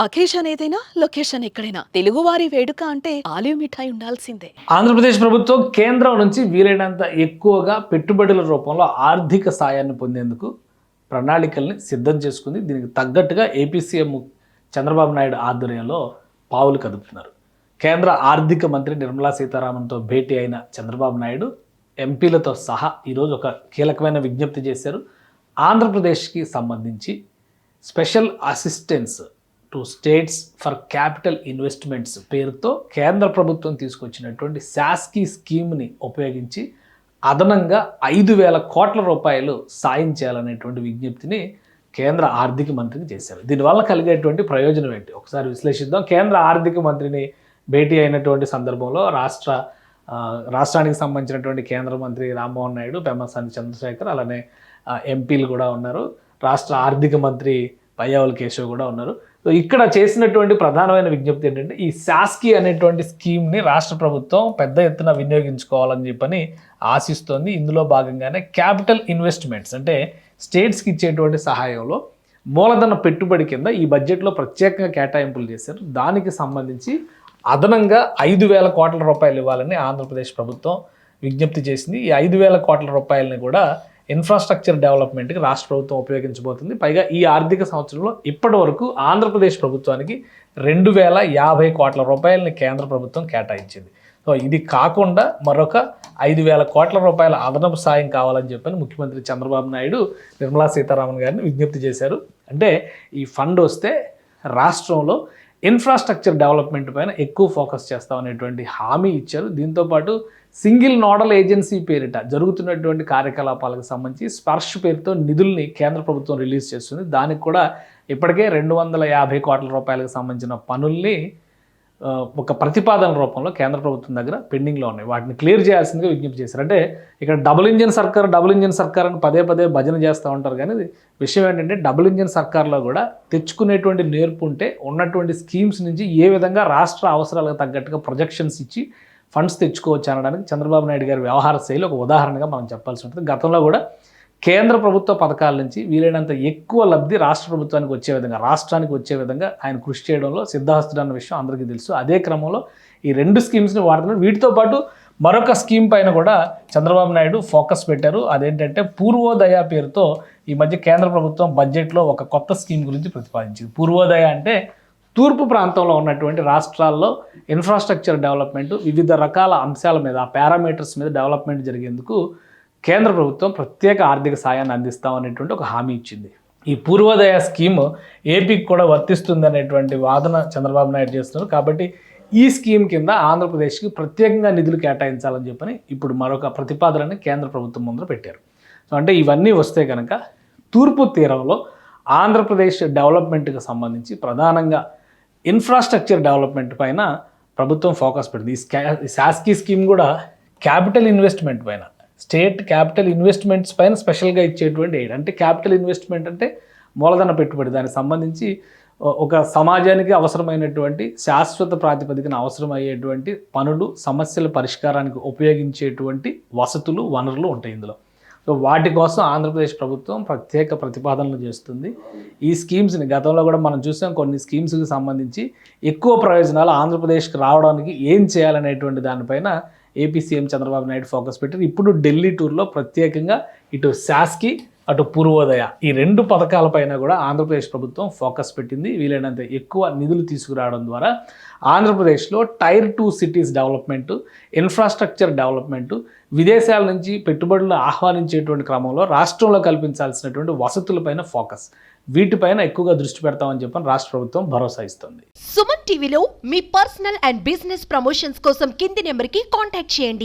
Occasion ఏదైనా location ఎక్కడైనా తెలుగువారి వేడుక అంటే ఆలివ్ మిఠాయి ఉండాల్సిందే. ఆంధ్రప్రదేశ్ ప్రభుత్వం కేంద్రం నుంచి వీలైనంత ఎక్కువగా పెట్టుబడుల రూపంలో ఆర్థిక సాయాన్ని పొందేందుకు ప్రణాళికల్ని సిద్ధం చేసుకుంది. దీనికి తగ్గట్టుగా ఏపీ సీఎం చంద్రబాబు నాయుడు ఆధ్వర్యంలో పావులు కదుపుతున్నారు. కేంద్ర ఆర్థిక మంత్రి నిర్మలా సీతారామన్తో భేటీ అయిన చంద్రబాబు నాయుడు ఎంపీలతో సహా ఈరోజు ఒక కీలకమైన విజ్ఞప్తి చేశారు. ఆంధ్రప్రదేశ్కి సంబంధించి special assistance to states for capital investments పేరుతో కేంద్ర ప్రభుత్వం తీసుకొచ్చినటువంటి శాస్కీ స్కీమ్ని ఉపయోగించి అదనంగా 5,000 కోట్ల రూపాయలు సాయం చేయాలనేటువంటి విజ్ఞప్తిని కేంద్ర ఆర్థిక మంత్రికి చేశారు. దీనివల్ల కలిగేటువంటి ప్రయోజనం ఏంటి ఒకసారి విశ్లేషిద్దాం. కేంద్ర ఆర్థిక మంత్రిని భేటీ అయినటువంటి సందర్భంలో రాష్ట్రానికి సంబంధించినటువంటి కేంద్ర మంత్రి రామ్మోహన్ నాయుడు, పెమ్మసాని చంద్రశేఖర్, అలానే ఎంపీలు కూడా ఉన్నారు. రాష్ట్ర ఆర్థిక మంత్రి పయ్యావుల కేశవ్ కూడా ఉన్నారు. సో ఇక్కడ చేసినటువంటి ప్రధానమైన విజ్ఞప్తి ఏంటంటే ఈ శాస్కీ అనేటువంటి స్కీమ్ని రాష్ట్ర ప్రభుత్వం పెద్ద ఎత్తున వినియోగించుకోవాలని చెప్పని ఆశిస్తోంది. ఇందులో భాగంగానే క్యాపిటల్ ఇన్వెస్ట్మెంట్స్ అంటే స్టేట్స్కి ఇచ్చేటువంటి సహాయంలో మూలధన పెట్టుబడి కింద ఈ బడ్జెట్లో ప్రత్యేకంగా కేటాయింపులు చేశారు. దానికి సంబంధించి అదనంగా 5,000 కోట్ల రూపాయలు ఇవ్వాలని ఆంధ్రప్రదేశ్ ప్రభుత్వం విజ్ఞప్తి చేసింది. ఈ 5,000 కోట్ల రూపాయలని కూడా ఇన్ఫ్రాస్ట్రక్చర్ డెవలప్మెంట్కి రాష్ట్ర ప్రభుత్వం ఉపయోగించబోతుంది. పైగా ఈ ఆర్థిక సంవత్సరంలో ఇప్పటి వరకు ఆంధ్రప్రదేశ్ ప్రభుత్వానికి 2,050 కోట్ల రూపాయలని కేంద్ర ప్రభుత్వం కేటాయించింది. సో ఇది కాకుండా మరొక 5,000 కోట్ల రూపాయల అదనపు సాయం కావాలని చెప్పని ముఖ్యమంత్రి చంద్రబాబు నాయుడు నిర్మలా సీతారామన్ గారిని విజ్ఞప్తి చేశారు. అంటే ఈ ఫండ్ వస్తే రాష్ట్రంలో ఇన్ఫ్రాస్ట్రక్చర్ డెవలప్మెంట్ పైన ఎక్కువ ఫోకస్ చేస్తామనేటువంటి హామీ ఇచ్చారు. దీంతోపాటు సింగిల్ నోడల్ ఏజెన్సీ పేరిట జరుగుతున్నటువంటి కార్యకలాపాలకు సంబంధించి స్పర్శ్ పేరుతో నిధుల్ని కేంద్ర ప్రభుత్వం రిలీజ్ చేస్తుంది. దానికి కూడా ఇప్పటికే 250 కోట్ల రూపాయలకు సంబంధించిన పనుల్ని ఒక ప్రతిపాదన రూపంలో కేంద్ర ప్రభుత్వం దగ్గర పెండింగ్లో ఉన్నాయి. వాటిని క్లియర్ చేయాల్సిందిగా విజ్ఞప్తి చేశారు. అంటే ఇక్కడ డబుల్ ఇంజిన్ సర్కార్ అని పదే భజన చేస్తూ ఉంటారు. కానీ విషయం ఏంటంటే డబుల్ ఇంజిన్ సర్కార్లో కూడా తెచ్చుకునేటువంటి నేర్పు ఉంటే ఉన్నటువంటి స్కీమ్స్ నుంచి ఏ విధంగా రాష్ట్ర అవసరాలకు తగ్గట్టుగా ప్రొజెక్షన్స్ ఇచ్చి ఫండ్స్ తెచ్చుకోవచ్చు అనడానికి చంద్రబాబు నాయుడు గారి వ్యవహార శైలి ఒక ఉదాహరణగా మనం చెప్పాల్సి ఉంటుంది. గతంలో కూడా కేంద్ర ప్రభుత్వ పథకాల నుంచి వీలైనంత ఎక్కువ లబ్ధి రాష్ట్ర ప్రభుత్వానికి వచ్చే విధంగా, రాష్ట్రానికి వచ్చే విధంగా ఆయన కృషి చేయడంలో సిద్ధహస్తుడు అన్న విషయం అందరికీ తెలుసు. అదే క్రమంలో ఈ 2 స్కీమ్స్ని వాడుతున్నారు. వీటితో పాటు మరొక స్కీమ్ పైన కూడా చంద్రబాబు నాయుడు ఫోకస్ పెట్టారు. అదేంటంటే పూర్వోదయ పేరుతో ఈ మధ్య కేంద్ర ప్రభుత్వం బడ్జెట్లో ఒక కొత్త స్కీమ్ గురించి ప్రతిపాదించింది. పూర్వోదయ అంటే తూర్పు ప్రాంతంలో ఉన్నటువంటి రాష్ట్రాల్లో ఇన్ఫ్రాస్ట్రక్చర్ డెవలప్మెంట్, వివిధ రకాల అంశాల మీద, ఆ పారామీటర్స్ మీద డెవలప్మెంట్ జరిగేందుకు కేంద్ర ప్రభుత్వం ప్రత్యేక ఆర్థిక సాయాన్ని అందిస్తామనేటువంటి ఒక హామీ ఇచ్చింది. ఈ పూర్వోదయ స్కీమ్ ఏపీకి కూడా వర్తిస్తుంది అనేటువంటి వాదన చంద్రబాబు నాయుడు చేస్తున్నారు. కాబట్టి ఈ స్కీమ్ కింద ఆంధ్రప్రదేశ్కి ప్రత్యేకంగా నిధులు కేటాయించాలని చెప్పని ఇప్పుడు మరొక ప్రతిపాదనని కేంద్ర ప్రభుత్వం ముందర పెట్టారు. సో అంటే ఇవన్నీ వస్తే కనుక తూర్పు తీరంలో ఆంధ్రప్రదేశ్ డెవలప్మెంట్కి సంబంధించి ప్రధానంగా ఇన్ఫ్రాస్ట్రక్చర్ డెవలప్మెంట్ పైన ప్రభుత్వం ఫోకస్ పెడుతుంది. ఈ శాస్కీ స్కీమ్ కూడా క్యాపిటల్ ఇన్వెస్ట్మెంట్ పైన, స్టేట్ క్యాపిటల్ ఇన్వెస్ట్మెంట్స్ పైన స్పెషల్గా ఇచ్చేటువంటి ఎయిడ్. అంటే క్యాపిటల్ ఇన్వెస్ట్మెంట్ అంటే మూలధన పెట్టుబడి. దానికి సంబంధించి ఒక సమాజానికి అవసరమైనటువంటి శాశ్వత ప్రాతిపదికన అవసరమయ్యేటువంటి పనులు, సమస్యల పరిష్కారానికి ఉపయోగించేటువంటి వసతులు, వనరులు ఉంటాయి ఇందులో. సో వాటి కోసం ఆంధ్రప్రదేశ్ ప్రభుత్వం ప్రత్యేక ప్రతిపాదనలు చేస్తుంది. ఈ స్కీమ్స్ని గతంలో కూడా మనం చూసాం. కొన్ని స్కీమ్స్కి సంబంధించి ఎక్కువ ప్రయోజనాలు ఆంధ్రప్రదేశ్కి రావడానికి ఏం చేయాలనేటువంటి దానిపైన AP CM Chandrababu Naidu focus పెట్టారు. ఇప్పుడు ఢిల్లీ టూర్లో ప్రత్యేకంగా ఇటు శాస్కీ, అటు పూర్వోదయ ఈ 2 పథకాలపైన కూడా ఆంధ్రప్రదేశ్ ప్రభుత్వం ఫోకస్ పెట్టింది. వీలైనంత ఎక్కువ నిధులు తీసుకురావడం ద్వారా ఆంధ్రప్రదేశ్లో tier 2 cities development, infrastructure development, విదేశాల నుంచి పెట్టుబడులు ఆహ్వానించేటువంటి క్రమంలో రాష్ట్రంలో కల్పించాల్సినటువంటి వసతులపైన ఫోకస్, వీటిపైన ఎక్కువగా దృష్టి పెడతామని చెప్పని రాష్ట్ర ప్రభుత్వం భరోసా ఇస్తుంది. సుమన్ టీవీలో మీ పర్సనల్ అండ్ బిజినెస్ ప్రమోషన్స్ కోసం కింది నెంబర్కి కాంటాక్ట్ చేయండి.